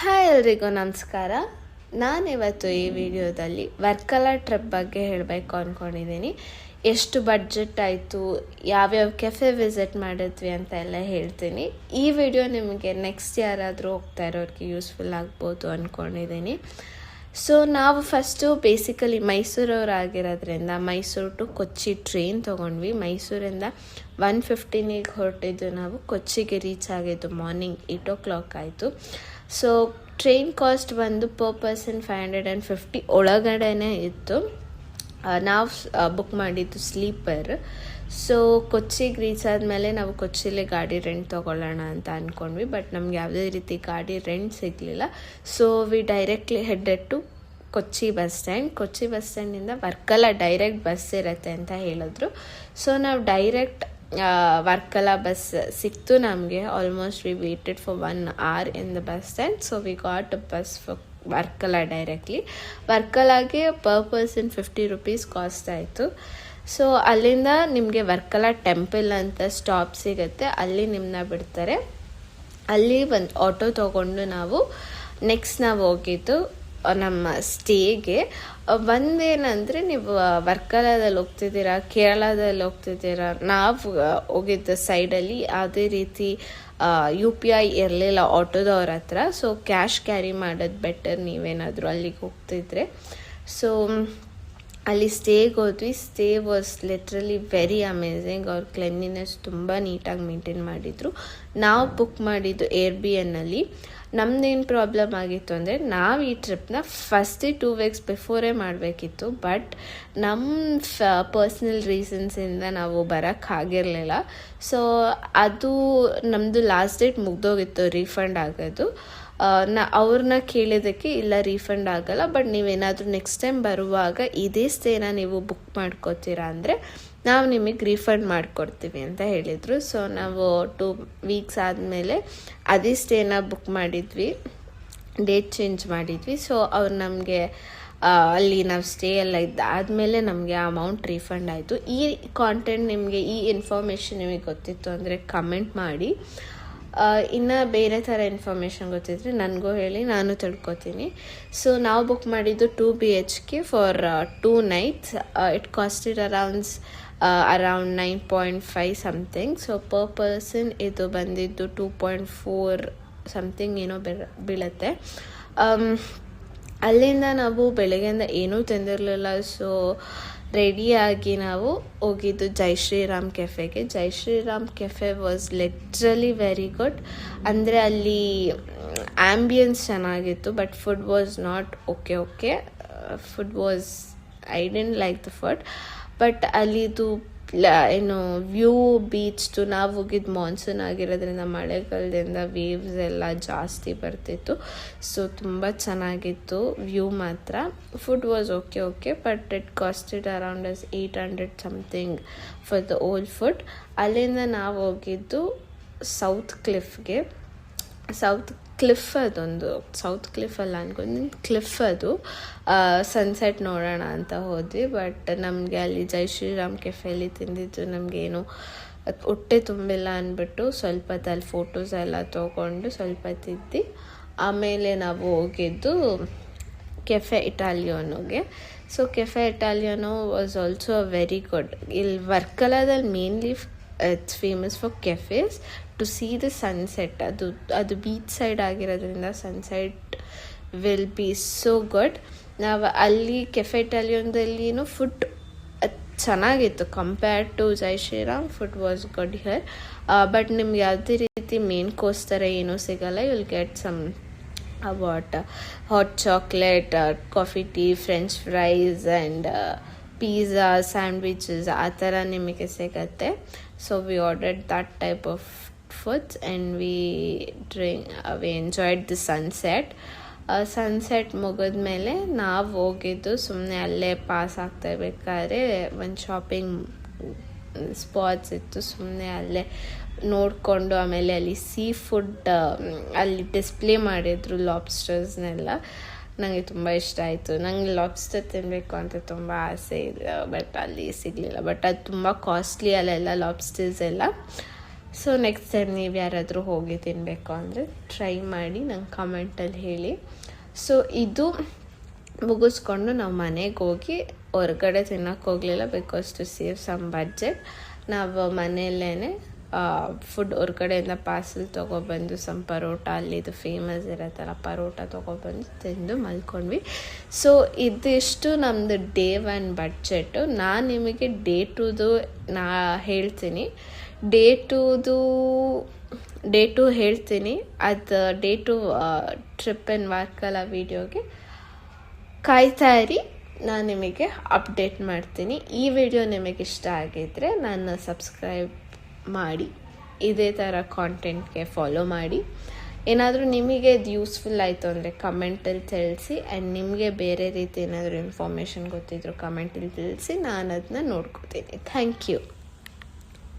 Hi ಎಲ್ರಿಗೂ ನಮಸ್ಕಾರ. ನಾನಿವತ್ತು ಈ ವಿಡಿಯೋದಲ್ಲಿ ವರ್ಕಲ ಟ್ರಿಪ್ ಬಗ್ಗೆ ಹೇಳಬೇಕು ಅಂದ್ಕೊಂಡಿದ್ದೀನಿ. ಎಷ್ಟು ಬಡ್ಜೆಟ್ ಆಯಿತು, ಯಾವ್ಯಾವ ಕೆಫೆ ವಿಸಿಟ್ ಮಾಡಿದ್ವಿ ಅಂತ ಎಲ್ಲ ಹೇಳ್ತೀನಿ. ಈ ವಿಡಿಯೋ ನಿಮಗೆ ನೆಕ್ಸ್ಟ್ ಯಾರಾದರೂ ಹೋಗ್ತಾ ಇರೋರಿಗೆ ಯೂಸ್ಫುಲ್ ಆಗ್ಬೋದು ಅಂದ್ಕೊಂಡಿದ್ದೀನಿ. ಸೊ ನಾವು ಫಸ್ಟು ಬೇಸಿಕಲಿ ಮೈಸೂರವರಾಗಿರೋದ್ರಿಂದ ಮೈಸೂರು ಟು ಕೊಚ್ಚಿ ಟ್ರೈನ್ ತೊಗೊಂಡ್ವಿ. ಮೈಸೂರಿಂದ 1:15 ಹೊರಟಿದ್ದು ನಾವು ಕೊಚ್ಚಿಗೆ ರೀಚ್ ಆಗಿದ್ದು ಮಾರ್ನಿಂಗ್ 8 ಆಯಿತು. ಸೊ ಟ್ರೈನ್ ಕಾಸ್ಟ್ ಬಂದು ಪರ್ ಪರ್ಸನ್ 550 ಒಳಗಡೆನೇ ಇತ್ತು. ನಾವು ಬುಕ್ ಮಾಡಿದ್ದು ಸ್ಲೀಪರ್. ಸೊ ಕೊಚ್ಚಿಗೆ ರೀಚ್ ಆದಮೇಲೆ ನಾವು ಕೊಚ್ಚಿಲೇ ಗಾಡಿ ರೆಂಟ್ ತೊಗೊಳ್ಳೋಣ ಅಂತ ಅಂದ್ಕೊಂಡ್ವಿ. ಬಟ್ ನಮ್ಗೆ ಯಾವುದೇ ರೀತಿ ಗಾಡಿ ರೆಂಟ್ ಸಿಗಲಿಲ್ಲ. So we directly headed to Kochi bus stand. Kochi bus ಸ್ಟ್ಯಾಂಡಿಂದ ವರ್ಕಲ ಡೈರೆಕ್ಟ್ ಬಸ್ ಇರುತ್ತೆ ಅಂತ ಹೇಳಿದ್ರು. ಸೊ ನಾವು ಡೈರೆಕ್ಟ್ ವರ್ಕಲ ಬಸ್ ಸಿಕ್ತು ನಮಗೆ. Almost we waited for 1 hour in the bus stand. So we got a bus for Varkala directly. ವರ್ಕಲಾಗೆ ಪರ್ ಪರ್ಸನ್ 50 rupees ಕಾಸ್ಟ್ ಆಯಿತು. So ಅಲ್ಲಿಂದ ನಿಮಗೆ ವರ್ಕಲ ಟೆಂಪಲ್ ಅಂತ ಸ್ಟಾಪ್ ಸಿಗುತ್ತೆ, ಅಲ್ಲಿ ನಿಮ್ಮನ್ನ ಬಿಡ್ತಾರೆ. ಅಲ್ಲಿ ಒಂದು ಆಟೋ ತೊಗೊಂಡು ನಾವು ನಾವು ಹೋಗಿದ್ದು ನಮ್ಮ ಸ್ಟೇಗೆ. ಒಂದೇನಂದರೆ, ನೀವು ವರ್ಕಲದಲ್ಲಿ ಹೋಗ್ತಿದ್ದೀರಾ, ಕೇರಳದಲ್ಲಿ ಹೋಗ್ತಿದ್ದೀರಾ, ನಾವು ಹೋಗಿದ್ದ ಸೈಡಲ್ಲಿ ಯಾವುದೇ ರೀತಿ UPI ಇರಲಿಲ್ಲ ಆಟೋದವ್ರ ಹತ್ರ. ಸೊ ಕ್ಯಾಶ್ ಕ್ಯಾರಿ ಮಾಡೋದು ಬೆಟರ್ ನೀವೇನಾದರೂ ಅಲ್ಲಿಗೆ ಹೋಗ್ತಿದ್ರೆ. ಸೊ ಅಲ್ಲಿ ಸ್ಟೇಗೆ ಹೋದ್ವಿ. Stay was literally very amazing. ಅವ್ರ ಕ್ಲೆನ್ಲಿನೆಸ್ ತುಂಬ ನೀಟಾಗಿ ಮೇಂಟೈನ್ ಮಾಡಿದರು. ನಾವು ಬುಕ್ ಮಾಡಿದ್ದು ಏರ್ಬಿಎನ್ನಲ್ಲಿ. ನಮ್ದೇನು ಪ್ರಾಬ್ಲಮ್ ಆಗಿತ್ತು ಅಂದರೆ, ನಾವು ಈ ಟ್ರಿಪ್ನ ಫಸ್ಟೇ 2 weeks ಬಿಫೋರೇ ಮಾಡಬೇಕಿತ್ತು. ಬಟ್ ನಮ್ಮ ಪರ್ಸ್ನಲ್ ರೀಸನ್ಸಿಂದ ನಾವು ಬರೋಕ್ಕಾಗಿರಲಿಲ್ಲ. ಸೊ ಅದು ನಮ್ಮದು ಲಾಸ್ಟ್ ಡೇಟ್ ಮುಗ್ದೋಗಿತ್ತು ರೀಫಂಡ್ ಆಗೋದು. ಅವ್ರನ್ನ ಕೇಳಿದ್ದಕ್ಕೆ ಇಲ್ಲ ರೀಫಂಡ್ ಆಗಲ್ಲ, ಬಟ್ ನೀವೇನಾದರೂ ನೆಕ್ಸ್ಟ್ ಟೈಮ್ ಬರುವಾಗ ಇದೇ ಸ್ಟೇನ ನೀವು ಬುಕ್ ಮಾಡ್ಕೋತೀರಾ ಅಂದರೆ ನಾವು ನಿಮಗೆ ರೀಫಂಡ್ ಮಾಡಿಕೊಡ್ತೀವಿ ಅಂತ ಹೇಳಿದರು. ಸೊ ನಾವು 2 weeks ಆದಮೇಲೆ ಅದೇ ಸ್ಟೇನ ಬುಕ್ ಮಾಡಿದ್ವಿ, ಡೇಟ್ ಚೇಂಜ್ ಮಾಡಿದ್ವಿ. ಸೊ ಅವ್ರು ನಮಗೆ ಅಲ್ಲಿ ನಾವು ಸ್ಟೇ ಎಲ್ಲ ಇದ್ದಾದಮೇಲೆ ನಮಗೆ ಅಮೌಂಟ್ ರೀಫಂಡ್ ಆಯಿತು. ಈ ಕಾಂಟೆಂಟ್ ನಿಮಗೆ, ಈ ಇನ್ಫಾರ್ಮೇಷನ್ ನಿಮಗೆ ಗೊತ್ತಿತ್ತು ಅಂದರೆ ಕಮೆಂಟ್ ಮಾಡಿ. ಇನ್ನು ಬೇರೆ ಥರ ಇನ್ಫಾರ್ಮೇಷನ್ ಗೊತ್ತಿದ್ರೆ ನನಗೂ ಹೇಳಿ, ನಾನು ತಿಳ್ಕೊತೀನಿ. ಸೊ ನಾವು ಬುಕ್ ಮಾಡಿದ್ದು 2 BHK for 2 nights. It costed around 9.5 something. So per person ಇದು ಬಂದಿದ್ದು 2.4 ಸಮಥಿಂಗ್ ಏನೋ ಬೀಳುತ್ತೆ. ಅಲ್ಲಿಂದ ನಾವು ಬೆಳಗ್ಗೆಯಿಂದ ಏನೂ ತಿಂದಿರಲಿಲ್ಲ. ಸೊ ರೆಡಿಯಾಗಿ ನಾವು ಹೋಗಿದ್ದು ಜೈ ಶ್ರೀರಾಮ್ ಕೆಫೆಗೆ. Jai Shriram cafe was literally very good. ಅಂದರೆ ಅಲ್ಲಿ ಆ್ಯಂಬಿಯನ್ಸ್ ಚೆನ್ನಾಗಿತ್ತು, but food was not okay. Food was, I didn't like the food. But ಅಲ್ಲಿದು ಏನು ವ್ಯೂ, ಬೀಚ್ದು, ನಾವು ಹೋಗಿದ್ದು ಮಾನ್ಸೂನ್ ಆಗಿರೋದ್ರಿಂದ ಮಳೆಗಾಲದಿಂದ ವೇವ್ಸ್ ಎಲ್ಲ ಜಾಸ್ತಿ ಬರ್ತಿತ್ತು. ಸೊ ತುಂಬ ಚೆನ್ನಾಗಿತ್ತು ವ್ಯೂ ಮಾತ್ರ. Food was okay, but it costed around 800 something for the whole food. ಅಲ್ಲಿಂದ ನಾವು ಹೋಗಿದ್ದು ಸೌತ್ ಕ್ಲಿಫ್ಗೆ. ಸೌತ್ ಕ್ಲಿಫ್ ಅಲ್ಲ ಅನ್ಕೊಂಡು ಕ್ಲಿಫ್ ಅದು. ಸನ್ಸೆಟ್ ನೋಡೋಣ ಅಂತ ಹೋದ್ವಿ. ಬಟ್ ನಮಗೆ ಅಲ್ಲಿ ಜೈ ಶ್ರೀರಾಮ್ ಕೆಫೆಯಲ್ಲಿ ತಿಂದಿದ್ದು ನಮಗೇನು ಹೊಟ್ಟೆ ತುಂಬಿಲ್ಲ ಅಂದ್ಬಿಟ್ಟು ಸ್ವಲ್ಪ ಅಲ್ಲಿ ಫೋಟೋಸ್ ಎಲ್ಲ ತೊಗೊಂಡು ಸ್ವಲ್ಪ ತಿದ್ದಿ ಆಮೇಲೆ ನಾವು ಹೋಗಿದ್ದು ಕೆಫೆ ಇಟಾಲಿಯನೋಗೆ. So cafe Italiano was also very good. ಇಲ್ಲಿ ವರ್ಕಲಾದಲ್ಲಿ mainly it's famous for cafes to see the sunset. ಅದು ಬೀಚ್ ಸೈಡ್ ಆಗಿರೋದ್ರಿಂದ sunset will be so good. ನಾವು ಅಲ್ಲಿ ಕೆಫೆ ಇಟಾಲಿಯನ್ದಲ್ಲಿನೂ ಫುಡ್ ಚೆನ್ನಾಗಿತ್ತು. Compared to Jai Shriram, food was good here. But ನಿಮ್ಗೆ ಯಾವುದೇ ರೀತಿ ಮೇನ್ ಕೋರ್ಸ್ ಥರ ಏನೂ ಸಿಗಲ್ಲ. You will get some hot chocolate, coffee, tea, French fries and pizza, sandwiches ಆ ಥರ ನಿಮಗೆ ಸಿಗತ್ತೆ. So we ordered that type of foods and we enjoyed the sunset. Sunset ಮುಗಿದ್ಮೇಲೆ ನಾವು ಹೋಗಿದ್ದು ಸುಮ್ಮನೆ ಅಲ್ಲೇ ಪಾಸ್ ಆಗ್ತಾ ಇರ್ಬೇಕಾದ್ರೆ ಒಂದು ಶಾಪಿಂಗ್ ಸ್ಪಾಟ್ಸ್ ಇತ್ತು. ಸುಮ್ಮನೆ ಅಲ್ಲೇ ನೋಡಿಕೊಂಡು ಆಮೇಲೆ ಅಲ್ಲಿ ಸೀ ಫುಡ್ ಅಲ್ಲಿ ಡಿಸ್ಪ್ಲೇ ಮಾಡಿದ್ರು ಲಾಬ್ಸ್ಟರ್ಸ್ನೆಲ್ಲ. ನನಗೆ ತುಂಬ ಇಷ್ಟ ಆಯಿತು. ನಂಗೆ ಲಾಬ್ಸ್ಟರ್ ತಿನ್ನಬೇಕು ಅಂತ ತುಂಬ ಆಸೆ ಇದೆ, ಬಟ್ ಅಲ್ಲಿ ಸಿಗಲಿಲ್ಲ. ಬಟ್ ಅದು ತುಂಬ ಕಾಸ್ಟ್ಲಿ ಅಲ್ಲೆಲ್ಲ ಲಾಬ್ಸ್ಟರ್ಸ್ ಎಲ್ಲ. ಸೊ ನೆಕ್ಸ್ಟ್ ಟೈಮ್ ನೀವು ಯಾರಾದರೂ ಹೋಗಿ ತಿನ್ನಬೇಕು ಅಂದರೆ ಟ್ರೈ ಮಾಡಿ ನಂಗೆ ಕಮೆಂಟಲ್ಲಿ ಹೇಳಿ. ಸೊ ಇದು ಮುಗಿಸ್ಕೊಂಡು ನಾವು ಮನೆಗೆ ಹೋಗಿ ಹೊರಗಡೆ ತಿನ್ನೋಕ್ಕೆ ಹೋಗಲಿಲ್ಲ, because to save some budget. ನಾವು ಮನೆಯಲ್ಲೇ ಫುಡ್ ಹೊರಗಡೆಯಿಂದ ಪಾರ್ಸಲ್ ತೊಗೊಬಂದು ಸಮ್ ಪರೋಟ, ಅಲ್ಲಿದು ಫೇಮಸ್ ಇರತ್ತಲ್ಲ ಪರೋಟ ತೊಗೊಬಂದು ತಿಂದು ಮಲ್ಕೊಂಡ್ವಿ. ಸೊ ಇದಿಷ್ಟು ನಮ್ಮದು ಡೇ 1 ಬಡ್ಜೆಟು. ನಾನು ನಿಮಗೆ ಡೇ 2ದು ಹೇಳ್ತೀನಿ. ಡೇ 2 ಹೇಳ್ತೀನಿ. ಅದು ಡೇ 2 ಟ್ರಿಪ್ ಇನ್ ವರ್ಕಲ ವೀಡಿಯೋಗೆ ಕಾಯ್ತಾ ಇರಿ, ನಾನು ನಿಮಗೆ ಅಪ್ಡೇಟ್ ಮಾಡ್ತೀನಿ. ಈ ವಿಡಿಯೋ ನಿಮಗೆ ಇಷ್ಟ ಆಗಿದ್ದರೆ ನನ್ನ ಸಬ್ಸ್ಕ್ರೈಬ್ ಮಾಡಿ, ಇದೇ ಥರ ಕಾಂಟೆಂಟ್ಗೆ ಫಾಲೋ ಮಾಡಿ. ಏನಾದರೂ ನಿಮಗೆ ಇದು ಯೂಸ್ಫುಲ್ ಆಯಿತು ಅಂದರೆ ಕಮೆಂಟಲ್ಲಿ ತಿಳಿಸಿ. ಆ್ಯಂಡ್ ನಿಮಗೆ ಬೇರೆ ರೀತಿ ಏನಾದರೂ ಇನ್ಫಾರ್ಮೇಷನ್ ಗೊತ್ತಿದ್ರು ಕಮೆಂಟಲ್ಲಿ ತಿಳಿಸಿ, ನಾನು ಅದನ್ನ ನೋಡ್ಕೋತೀನಿ. Thank you.